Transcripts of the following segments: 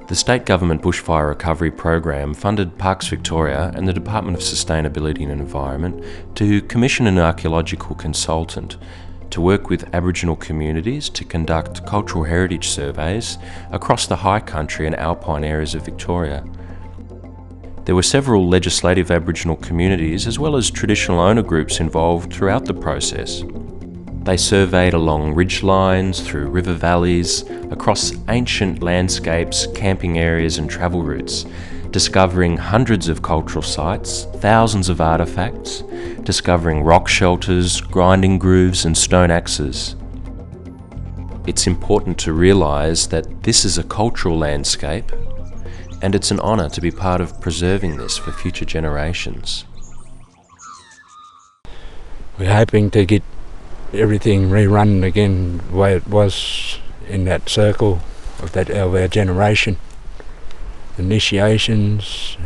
The state government bushfire recovery program funded Parks Victoria and the Department of Sustainability and Environment to commission an archaeological consultant to work with Aboriginal communities to conduct cultural heritage surveys across the high country and alpine areas of Victoria. There were several legislative Aboriginal communities as well as traditional owner groups involved throughout the process. They surveyed along ridge lines, through river valleys, across ancient landscapes, camping areas and travel routes, discovering hundreds of cultural sites, thousands of artefacts, discovering rock shelters, grinding grooves and stone axes. It's important to realise that this is a cultural landscape, and it's an honour to be part of preserving this for future generations. We're hoping to get everything rerun again the way it was in that circle of our generation. Initiations,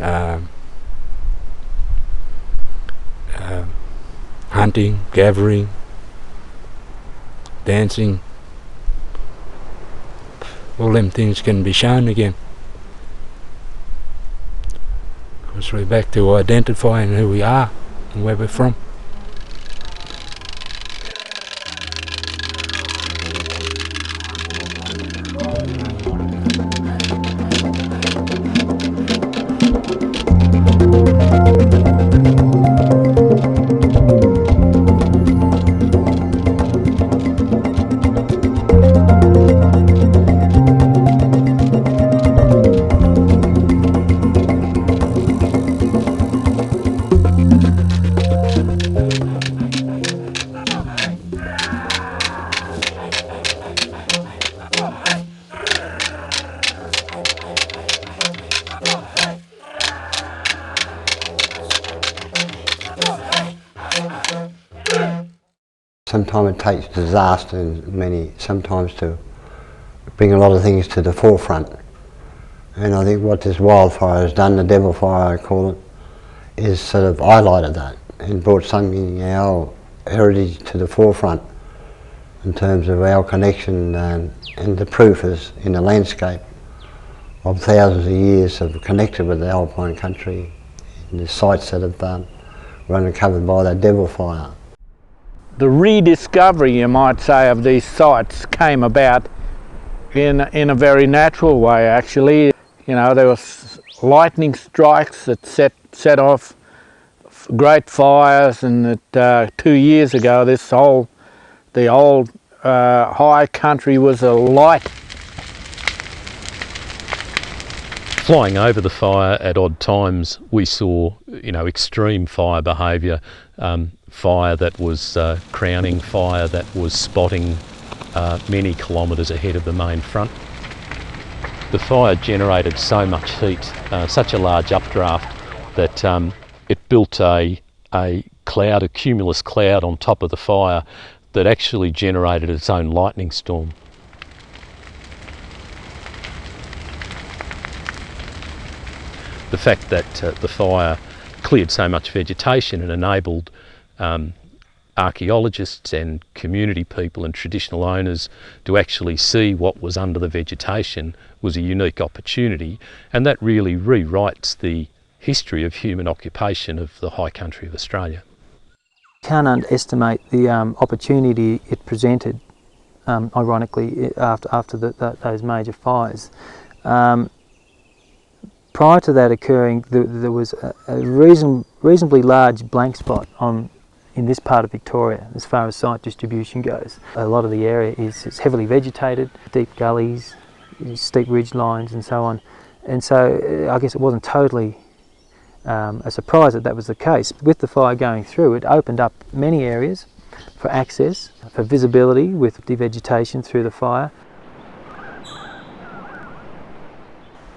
hunting, gathering, dancing, all them things can be shown again. Because we're back to identifying who we are and where we're from. Sometimes it takes disaster and sometimes to bring a lot of things to the forefront. And I think what this wildfire has done, the devil fire I call it, is sort of highlighted that and brought something, our heritage to the forefront in terms of our connection, and the proof is in the landscape of thousands of years of connected with the alpine country and the sites that have were uncovered by that devil fire. The rediscovery, you might say, of these sites came about in a very natural way, actually. You know, there was lightning strikes that set off great fires, and that 2 years ago the old high country was alight. Flying over the fire at odd times, we saw, extreme fire behaviour, fire that was crowning, fire that was spotting many kilometres ahead of the main front. The fire generated so much heat, such a large updraft, that it built a cloud, a cumulus cloud on top of the fire that actually generated its own lightning storm. The fact that the fire cleared so much vegetation and enabled archaeologists and community people and traditional owners to actually see what was under the vegetation was a unique opportunity, and that really rewrites the history of human occupation of the high country of Australia. Can't underestimate the opportunity it presented, ironically, after those major fires. Prior to that occurring, there was a reasonably large blank spot in this part of Victoria as far as site distribution goes. A lot of the area is heavily vegetated, deep gullies, steep ridge lines and so on. And so I guess it wasn't totally a surprise that was the case. With the fire going through, it opened up many areas for access, for visibility with devegetation through the fire.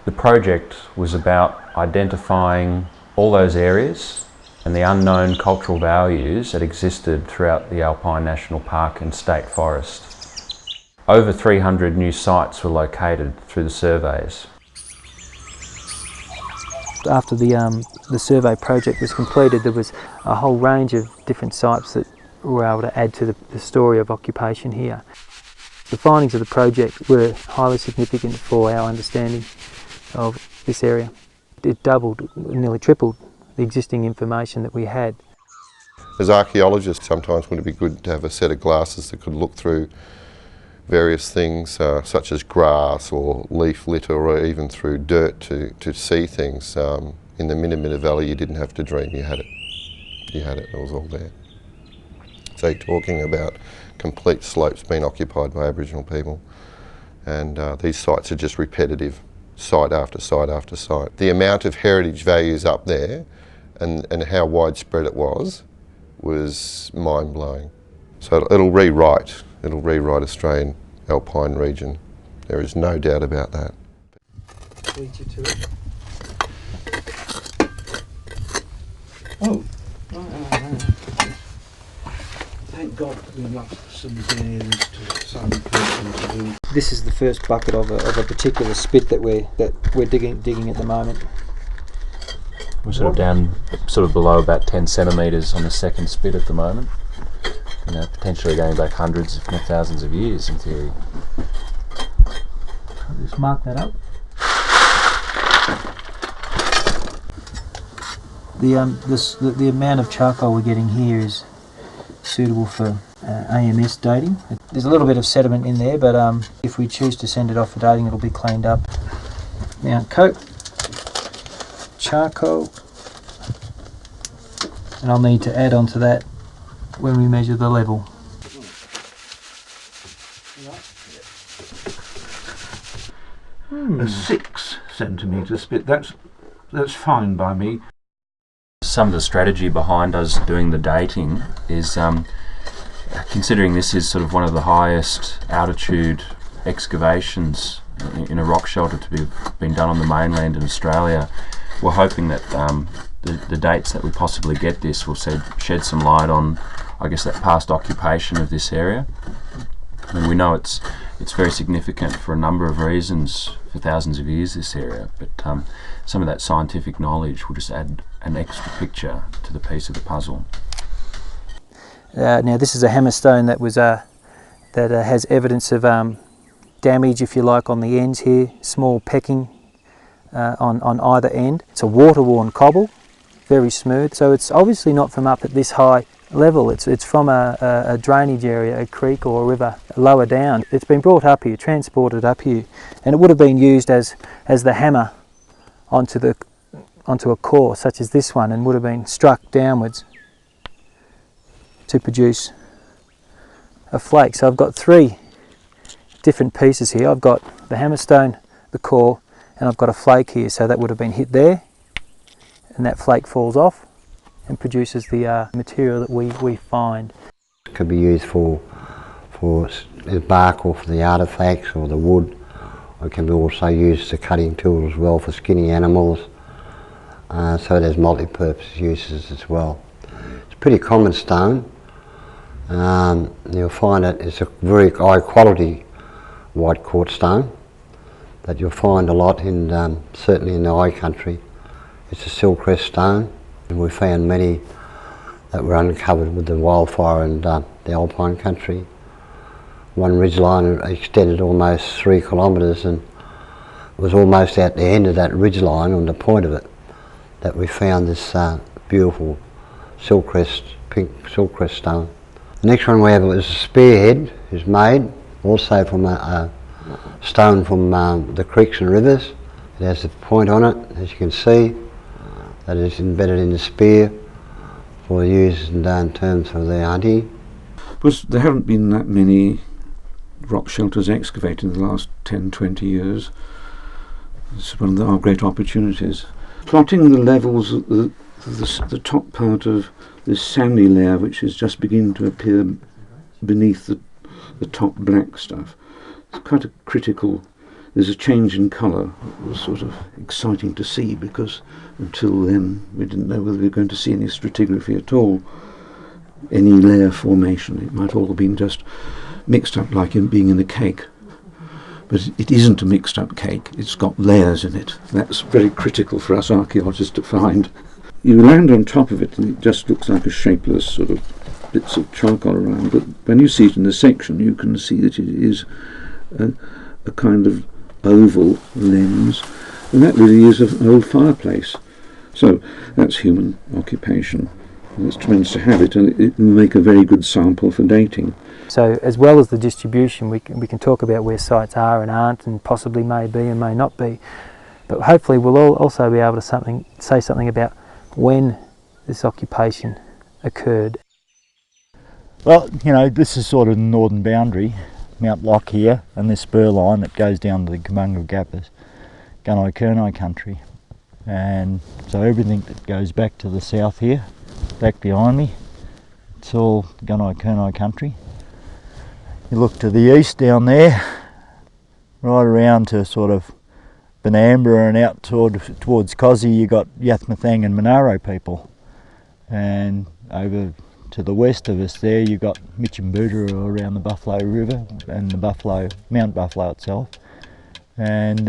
The project was about identifying all those areas and the unknown cultural values that existed throughout the Alpine National Park and State Forest. Over 300 new sites were located through the surveys. After the survey project was completed, there was a whole range of different sites that were able to add to the story of occupation here. The findings of the project were highly significant for our understanding of this area. It doubled, nearly tripled the existing information that we had. As archaeologists, sometimes would it be good to have a set of glasses that could look through various things such as grass or leaf litter or even through dirt to see things. In the Minamina Valley you didn't have to dream, you had it. You had it, it was all there. So you're talking about complete slopes being occupied by Aboriginal people, and these sites are just repetitive, site after site after site. The amount of heritage values up there and how widespread it was mind-blowing. So it'll rewrite Australian alpine region. There is no doubt about that. Lead you to it. Oh, thank God we lost some bears to some person to do. This is the first bucket of a particular spit that we're digging at the moment. We're sort of down, sort of below about 10 centimetres on the second spit at the moment. You know, potentially going back hundreds, if not thousands of years in theory. I'll just mark that up. The amount of charcoal we're getting here is suitable for AMS dating. There's a little bit of sediment in there, but if we choose to send it off for dating, it'll be cleaned up. Now, coat, charcoal, and I'll need to add on to that when we measure the level. A 6 centimetre spit, that's fine by me. Some of the strategy behind us doing the dating is considering this is sort of one of the highest altitude excavations in a rock shelter to be been done on the mainland in Australia. We're hoping that the dates that we possibly get this will shed some light on, I guess, that past occupation of this area. I mean, we know it's very significant for a number of reasons for thousands of years, this area, but some of that scientific knowledge will just add an extra picture to the piece of the puzzle. Now this is a hammerstone that was that has evidence of damage, if you like, on the ends here, small pecking on either end. It's a water-worn cobble, very smooth, so it's obviously not from up at this high level. It's from a drainage area, a creek or a river lower down. It's been brought up here, transported up here, and it would have been used as the hammer onto a core such as this one, and would have been struck downwards to produce a flake. So I've got 3 different pieces here. I've got the hammerstone, the core, and I've got a flake here. So that would have been hit there, and that flake falls off and produces the material that we find. It could be used for the bark or for the artefacts or the wood. It can be also used as a cutting tool as well for skinning animals. So there's multi-purpose uses as well. It's a pretty common stone. You'll find it's a very high quality white quartz stone that you'll find a lot in, certainly in the high country. It's a siltcrest stone, and we found many that were uncovered with the wildfire and the alpine country. One ridgeline extended almost 3 kilometres, and it was almost at the end of that ridgeline, on the point of it, that we found this beautiful siltcrest, pink siltcrest stone. The next one we have is a spearhead, is made also from a stone from the creeks and rivers. It has a point on it, as you can see, that is embedded in the spear for use in terms of the hunting. Because there haven't been that many rock shelters excavated in the last 10-20 years. It's one of our great opportunities. Plotting the levels of the top part of this sandy layer, which is just beginning to appear beneath the top black stuff, it's quite a critical. There's a change in colour. It was sort of exciting to see, because until then we didn't know whether we were going to see any stratigraphy at all, any layer formation. It might all have been just mixed up like in being in a cake. But it isn't a mixed up cake, it's got layers in it. That's very critical for us archaeologists to find. You land on top of it and it just looks like a shapeless sort of bits of charcoal around, but when you see it in the section you can see that it is a kind of oval lens, And that really is an old fireplace. So that's human occupation. And it's tremendous to have it, and it will make a very good sample for dating. So as well as the distribution, we can talk about where sites are and aren't, and possibly may be and may not be. But hopefully we'll also be able to say something about when this occupation occurred. Well, you know, this is sort of the northern boundary, Mount Locke here, and this spur line that goes down to the Kumunga Gap is Gunai country. And so everything that goes back to the south here, back behind me, it's all Gunai country. You look to the east down there, right around to sort of Benambra and out towards Cozzy, you got Yathmathang and Monaro people. And over to the west of us there, you got Michimbuda around the Buffalo River and the Mount Buffalo itself. And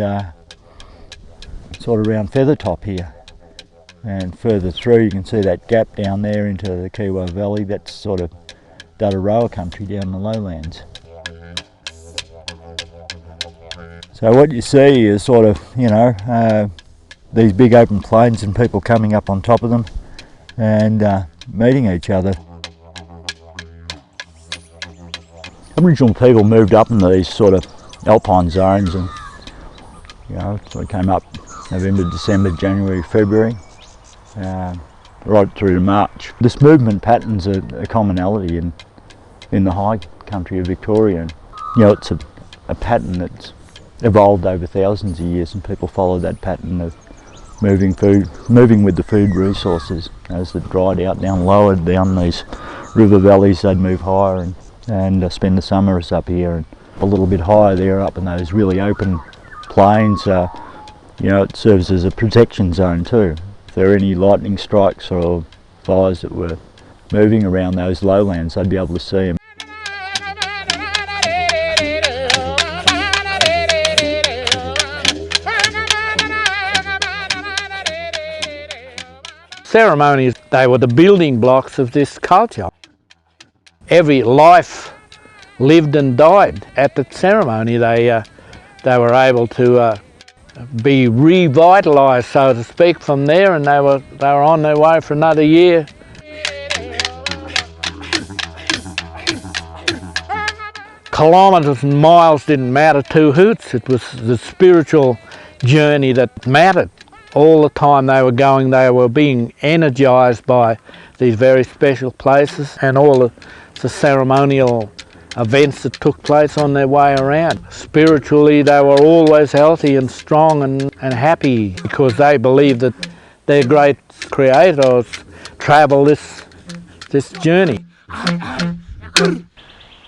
sort of around Feathertop here. And further through you can see that gap down there into the Kiwa Valley. That's sort of Dadaroa country down the lowlands. So what you see is sort of, you know, these big open plains and people coming up on top of them and meeting each other. Aboriginal people moved up in these sort of alpine zones, and you know, so it came up November, December, January, February, right through to March. This movement pattern's a commonality in the high country of Victorian. You know, it's a pattern that's evolved over thousands of years, and people follow that pattern of moving with the food resources. As it dried out down lower down these river valleys, they'd move higher and spend the summers up here, and a little bit higher there up in those really open plains. You know, it serves as a protection zone too. If there are any lightning strikes or fires that were moving around those lowlands, they'd be able to see them. Ceremonies, they were the building blocks of this culture. Every life lived and died at the ceremony. They were able to be revitalised, so to speak, from there, and they were on their way for another year. Kilometres and miles didn't matter two hoots. It was the spiritual journey that mattered. All the time they were going, they were being energised by these very special places and all the ceremonial events that took place on their way around. Spiritually, they were always healthy and strong and happy, because they believed that their great creators travelled this journey.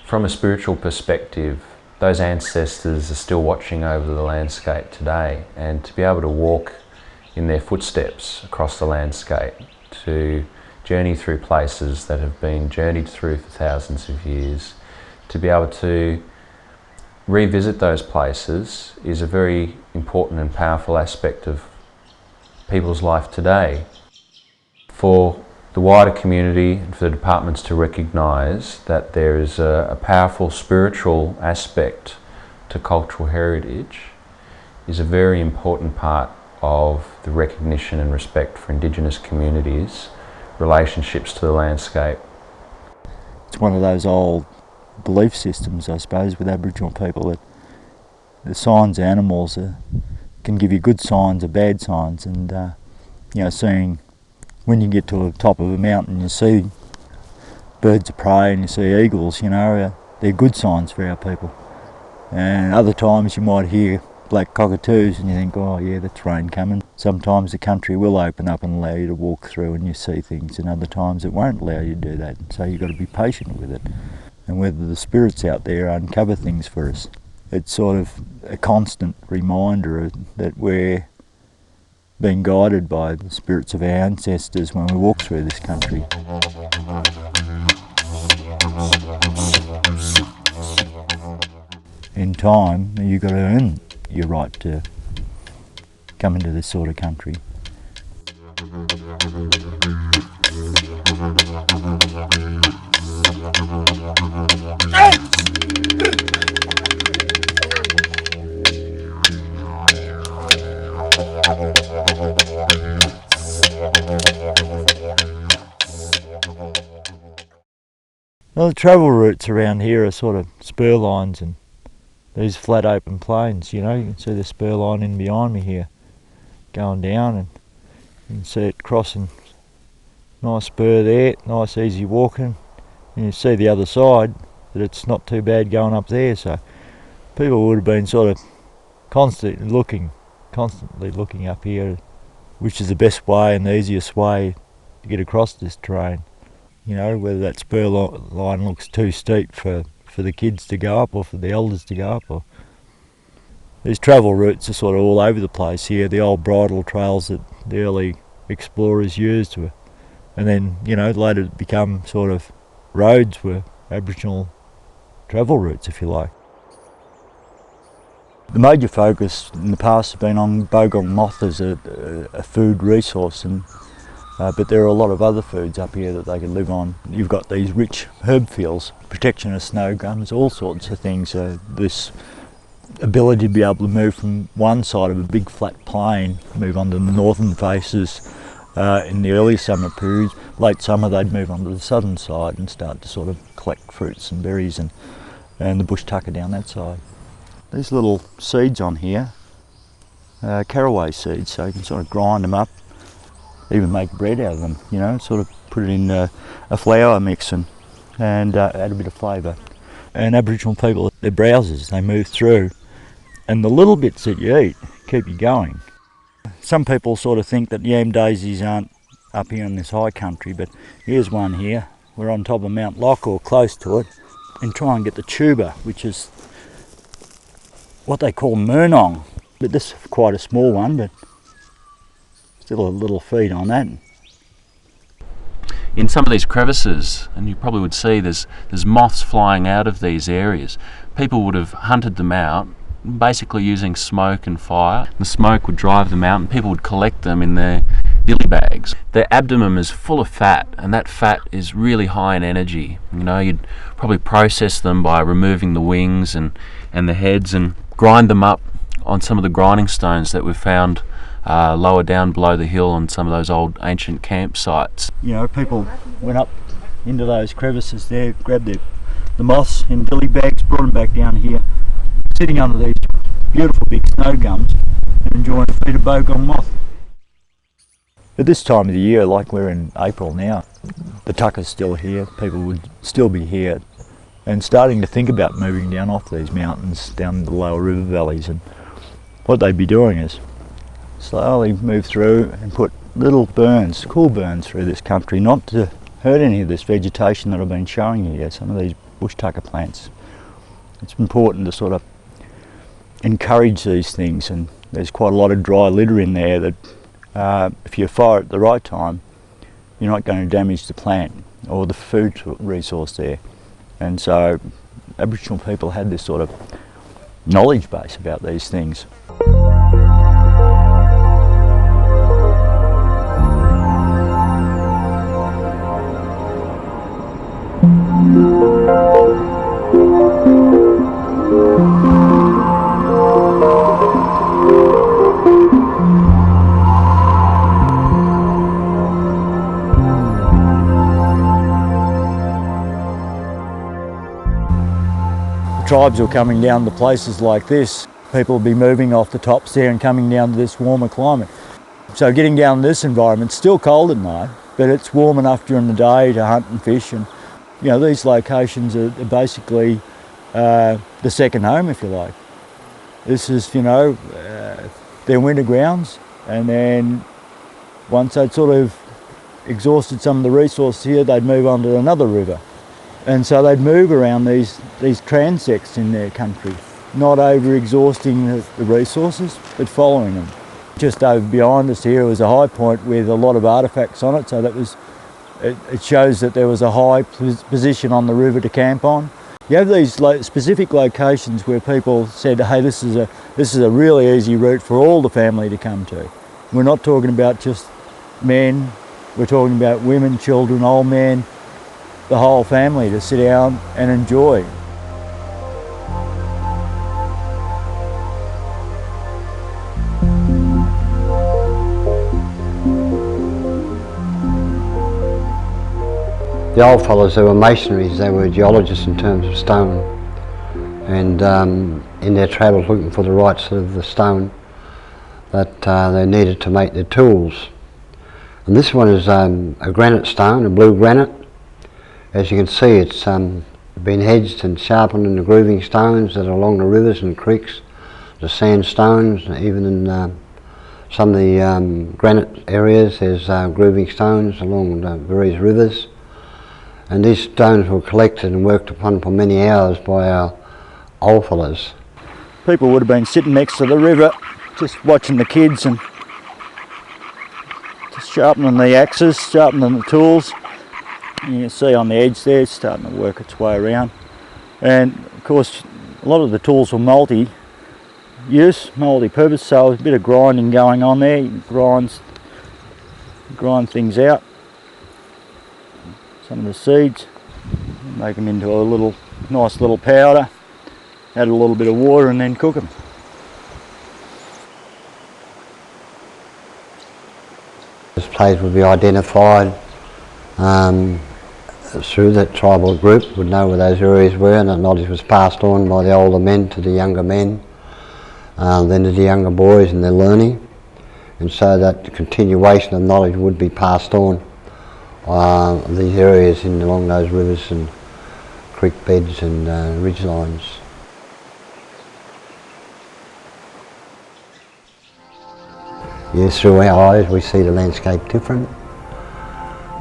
From a spiritual perspective, those ancestors are still watching over the landscape today, and to be able to walk in their footsteps across the landscape, to journey through places that have been journeyed through for thousands of years, to be able to revisit those places is a very important and powerful aspect of people's life today. For the wider community and for the departments to recognise that there is a powerful spiritual aspect to cultural heritage is a very important part of the recognition and respect for Indigenous communities, relationships to the landscape. It's one of those old belief systems, I suppose, with Aboriginal people, that the signs of animals can give you good signs or bad signs, and you know, seeing when you get to the top of a mountain, you see birds of prey and you see eagles, you know, they're good signs for our people. And other times you might hear black cockatoos and you think, oh yeah, that's rain coming. Sometimes the country will open up and allow you to walk through and you see things, and other times it won't allow you to do that. So you've got to be patient with it. And whether the spirits out there uncover things for us, it's sort of a constant reminder that we're being guided by the spirits of our ancestors when we walk through this country. In time, you've got to earn your right to come into this sort of country. Well, the travel routes around here are sort of spur lines and these flat open plains, you know. You can see the spur line in behind me here going down, and you can see it crossing. Nice spur there, nice easy walking. And you see the other side that it's not too bad going up there, so people would have been sort of constantly looking up here, which is the best way and the easiest way to get across this terrain. You know, whether that spur line looks too steep for the kids to go up or for the elders to go up. Or these travel routes are sort of all over the place here, the old bridle trails that the early explorers used, and then, you know, later become sort of roads were Aboriginal travel routes, if you like. The major focus in the past has been on bogong moth as a food resource, but there are a lot of other foods up here that they can live on. You've got these rich herb fields, protection of snow gums, all sorts of things. This ability to be able to move from one side of a big flat plain, move onto the northern faces in the early summer periods. Late summer they'd move onto the southern side and start to sort of collect fruits and berries and the bush tucker down that side. These little seeds on here are caraway seeds, so you can sort of grind them up, even make bread out of them, you know, sort of put it in a flour mix and add a bit of flavour. And Aboriginal people, they're browsers, they move through, and the little bits that you eat keep you going. Some people sort of think that yam daisies aren't up here in this high country, but here's one here. We're on top of Mount Loch or close to it, and try and get the tuber, which is what they call murnong. But this is quite a small one, but still a little feed on that. In some of these crevices, and you probably would see there's moths flying out of these areas. People would have hunted them out, basically using smoke and fire. The smoke would drive them out and people would collect them in their dilly bags. Their abdomen is full of fat, and that fat is really high in energy. You know, you'd probably process them by removing the wings and the heads and grind them up on some of the grinding stones that we've found lower down below the hill on some of those old ancient campsites. You know, people went up into those crevices there, grabbed the moths in dilly bags, brought them back down here, sitting under these beautiful big snow gums and enjoying a feed of bogong moth. At this time of the year, like we're in April now, the tucker's still here, people would still be here and starting to think about moving down off these mountains, down the lower river valleys, and what they'd be doing is slowly move through and put little burns, cool burns through this country, not to hurt any of this vegetation that I've been showing you here, some of these bush tucker plants. It's important to sort of encourage these things, and there's quite a lot of dry litter in there that if you fire at the right time, you're not going to damage the plant or the food resource there. And so Aboriginal people had this sort of knowledge base about these things. Tribes were coming down to places like this. People would be moving off the tops there and coming down to this warmer climate. So getting down to this environment, it's still cold at night, but it's warm enough during the day to hunt and fish. And you know, these locations are basically the second home, if you like. This is, you know, their winter grounds, and then once they'd sort of exhausted some of the resources here, they'd move on to another river. And so they'd move around these transects in their country, not over-exhausting the resources, but following them. Just over behind us here was a high point with a lot of artefacts on it, so that was, it shows that there was a high position on the river to camp on. You have these specific locations where people said, hey, this is a really easy route for all the family to come to. We're not talking about just men, we're talking about women, children, old men, the whole family to sit down and enjoy. The old fellows, they were masonries, they were geologists in terms of stone, and in their travels looking for the right sort of the stone that they needed to make their tools. And this one is a granite stone, a blue granite. As you can see, it's been hedged and sharpened in the grooving stones that are along the rivers and creeks, the sandstones, even in some of the granite areas there's grooving stones along the various rivers. And these stones were collected and worked upon for many hours by our old fellows. People would have been sitting next to the river just watching the kids and just sharpening the axes, sharpening the tools. And you can see on the edge there it's starting to work its way around. And of course a lot of the tools were multi-use, multi-purpose, so a bit of grinding going on there. You can grind things out. Some of the seeds, make them into a nice little powder, add a little bit of water and then cook them. This place would be identified through that tribal group, would know where those areas were, and that knowledge was passed on by the older men to the younger men, then to the younger boys and their learning, and so that the continuation of knowledge would be passed on. These areas along those rivers and creek beds and ridge lines. Yes, through our eyes we see the landscape different.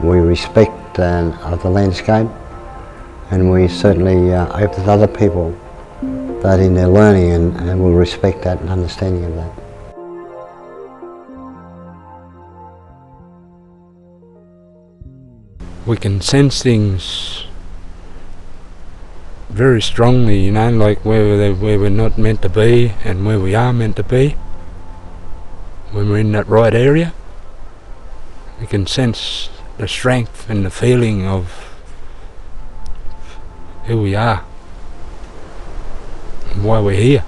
We respect the landscape, and we certainly hope that other people that in their learning and will respect that and understanding of that. We can sense things very strongly, you know, like where we're not meant to be and where we are meant to be. When we're in that right area, we can sense the strength and the feeling of who we are and why we're here.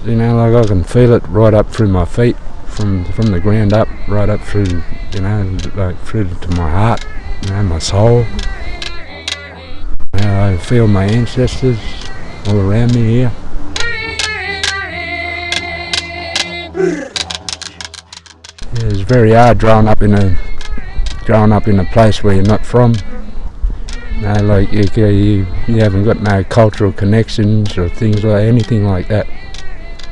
You know, like I can feel it right up through my feet. From the ground up, right up through, you know, like through to my heart, you know, my soul. You know, I feel my ancestors all around me here. Yeah, it's very hard growing up in a place where you're not from. You know, like you haven't got no cultural connections or things like anything like that.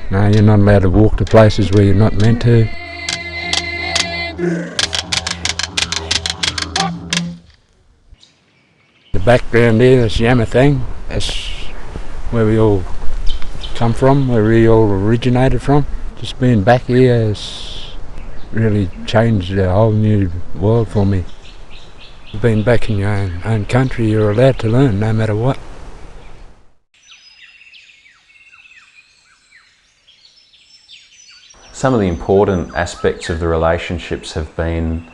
No, you're not allowed to walk to places where you're not meant to. The background there, this Yammer thing, that's where we all come from, where we all originated from. Just being back here has really changed a whole new world for me. Being back in your own country, you're allowed to learn no matter what. Some of the important aspects of the relationships have been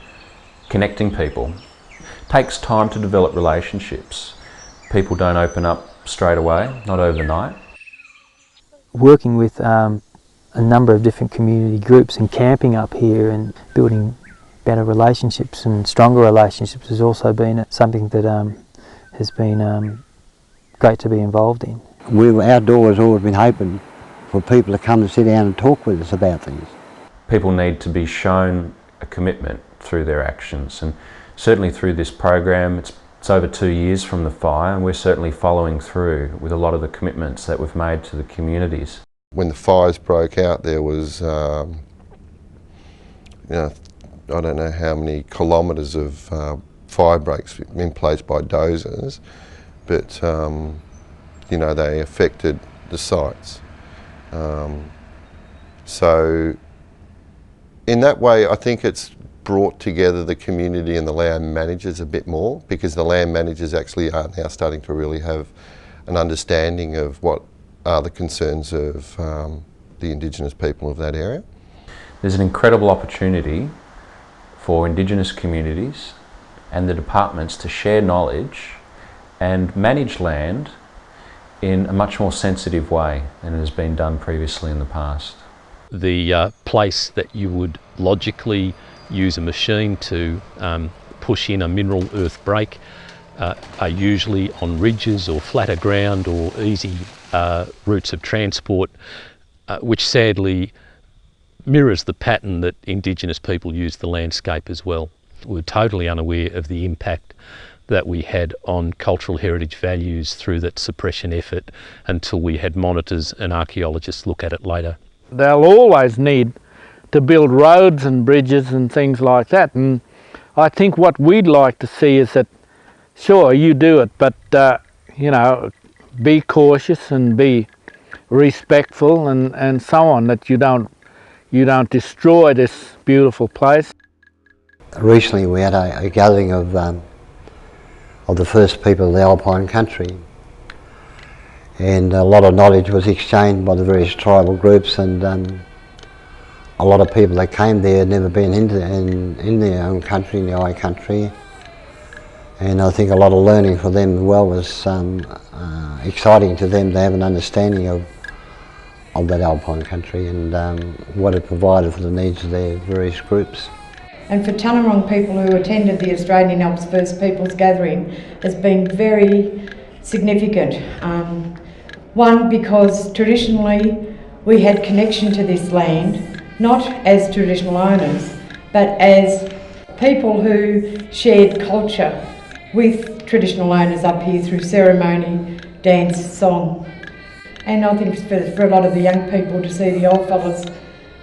connecting people. It takes time to develop relationships. People don't open up straight away, not overnight. Working with a number of different community groups and camping up here and building better relationships and stronger relationships has also been something that has been great to be involved in. Our door has always been open for people to come and sit down and talk with us about things. People need to be shown a commitment through their actions, and certainly through this program, it's over 2 years from the fire, and we're certainly following through with a lot of the commitments that we've made to the communities. When the fires broke out, there was, you know, I don't know how many kilometres of fire breaks in place by dozers, but you know, they affected the sites. So in that way, I think it's brought together the community and the land managers a bit more, because the land managers actually are now starting to really have an understanding of what are the concerns of the Indigenous people of that area. There's an incredible opportunity for Indigenous communities and the departments to share knowledge and manage land in a much more sensitive way than it has been done previously in the past. The place that you would logically use a machine to push in a mineral earth break are usually on ridges or flatter ground or easy routes of transport, which sadly mirrors the pattern that Indigenous people use the landscape as well. We were totally unaware of the impact that we had on cultural heritage values through that suppression effort until we had monitors and archaeologists look at it later. They'll always need to build roads and bridges and things like that, and I think what we'd like to see is that, sure, you do it, but you know, be cautious and be respectful and so on, that you don't destroy this beautiful place. Recently we had a gathering of the first people of the Alpine country, and a lot of knowledge was exchanged by the various tribal groups, and a lot of people that came there had never been in their own country, in the I country, and I think a lot of learning for them as well was exciting to them to have an understanding of that Alpine country and what it provided for the needs of their various groups. And for Tanarong people who attended the Australian Alps First Peoples gathering has been very significant. One, because traditionally we had connection to this land, not as traditional owners, but as people who shared culture with traditional owners up here through ceremony, dance, song. And I think for a lot of the young people to see the old fellas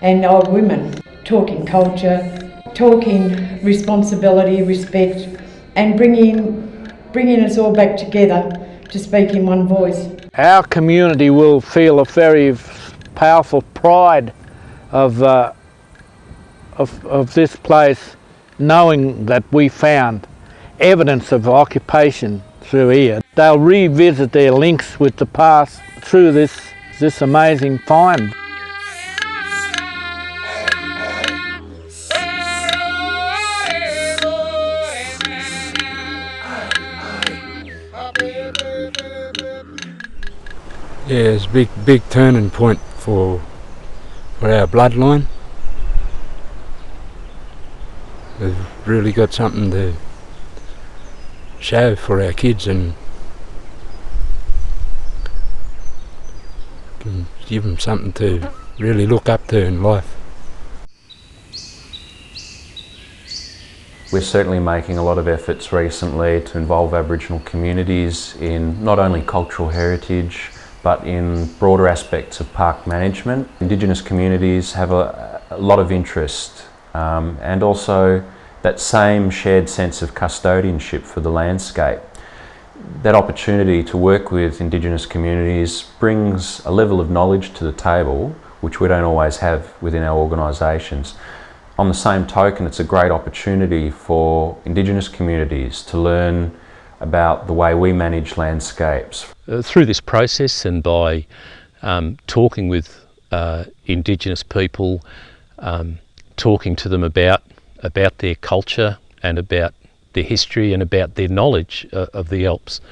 and old women talking culture, talking responsibility, respect, and bringing us all back together to speak in one voice. Our community will feel a very powerful pride of this place, knowing that we found evidence of occupation through here. They'll revisit their links with the past through this amazing find. Yeah, it's a big turning point for our bloodline. We've really got something to show for our kids and give them something to really look up to in life. We're certainly making a lot of efforts recently to involve Aboriginal communities in not only cultural heritage but in broader aspects of park management. Indigenous communities have a lot of interest and also that same shared sense of custodianship for the landscape. That opportunity to work with Indigenous communities brings a level of knowledge to the table which we don't always have within our organisations. On the same token, it's a great opportunity for Indigenous communities to learn about the way we manage landscapes. Through this process and by talking with Indigenous people, talking to them about their culture and about their history and about their knowledge of the Alps,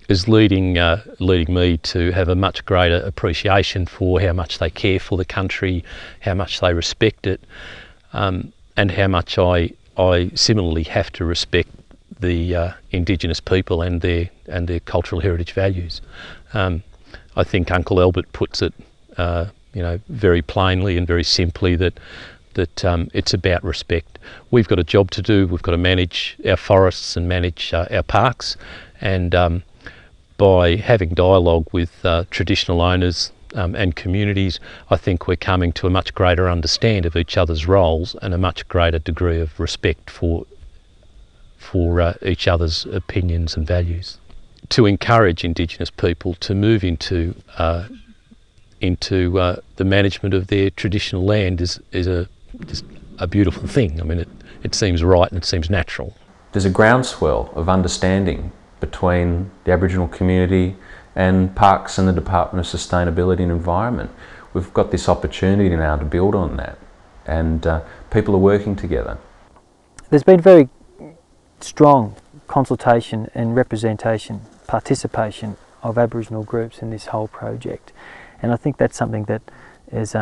is leading me to have a much greater appreciation for how much they care for the country, how much they respect it, and how much I similarly have to respect the Indigenous people and their cultural heritage values. I think Uncle Albert puts it, very plainly and very simply that it's about respect. We've got a job to do. We've got to manage our forests and manage our parks, and by having dialogue with traditional owners and communities, I think we're coming to a much greater understanding of each other's roles and a much greater degree of respect for each other's opinions and values. To encourage Indigenous people to move into the management of their traditional land is just a beautiful thing. I mean, it seems right and it seems natural. There's a groundswell of understanding between the Aboriginal community and Parks and the Department of Sustainability and Environment. We've got this opportunity now to build on that, and people are working together. There's been very strong consultation and representation, participation of Aboriginal groups in this whole project, and I think that's something that has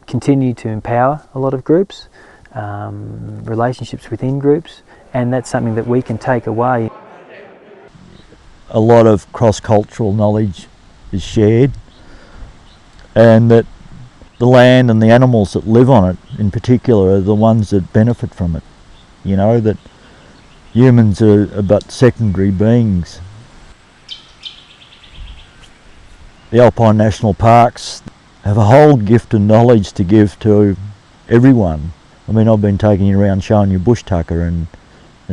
continued to empower a lot of groups. relationships within groups, and that's something that we can take away. A lot of cross-cultural knowledge is shared, and that the land and the animals that live on it in particular are the ones that benefit from it. You know, that humans are but secondary beings. The Alpine National Parks have a whole gift of knowledge to give to everyone. I mean, I've been taking you around showing you bush tucker and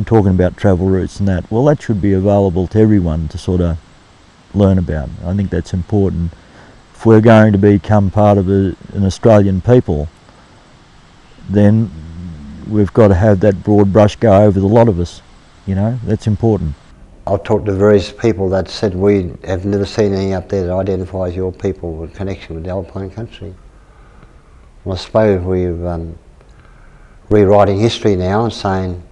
talking about travel routes and that. Well, that should be available to everyone to sort of learn about. I think that's important. If we're going to become part of an Australian people, then we've got to have that broad brush go over the lot of us. You know, that's important. I've talked to various people that said we have never seen anything up there that identifies your people with connection with the Alpine country. Well, I suppose we're rewriting history now and saying,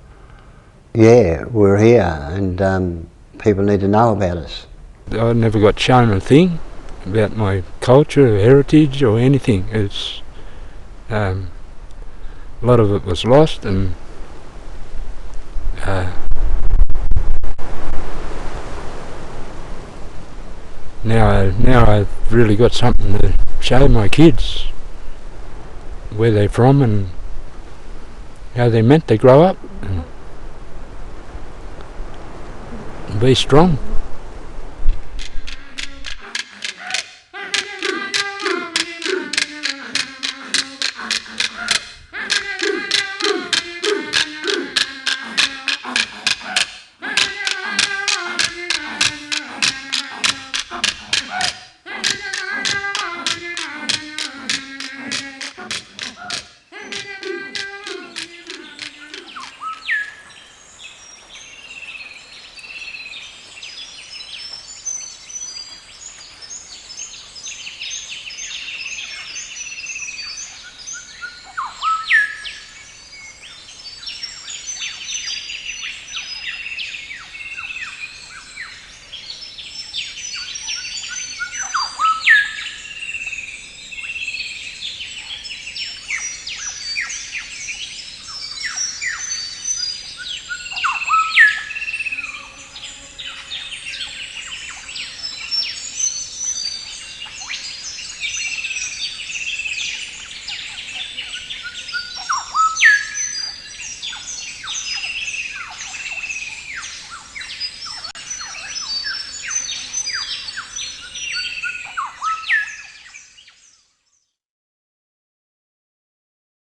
yeah, we're here and people need to know about us. I never got shown a thing about my culture or heritage or anything. It's a lot of it was lost, and now I've really got something to show my kids where they're from and how they're meant to grow up and be strong.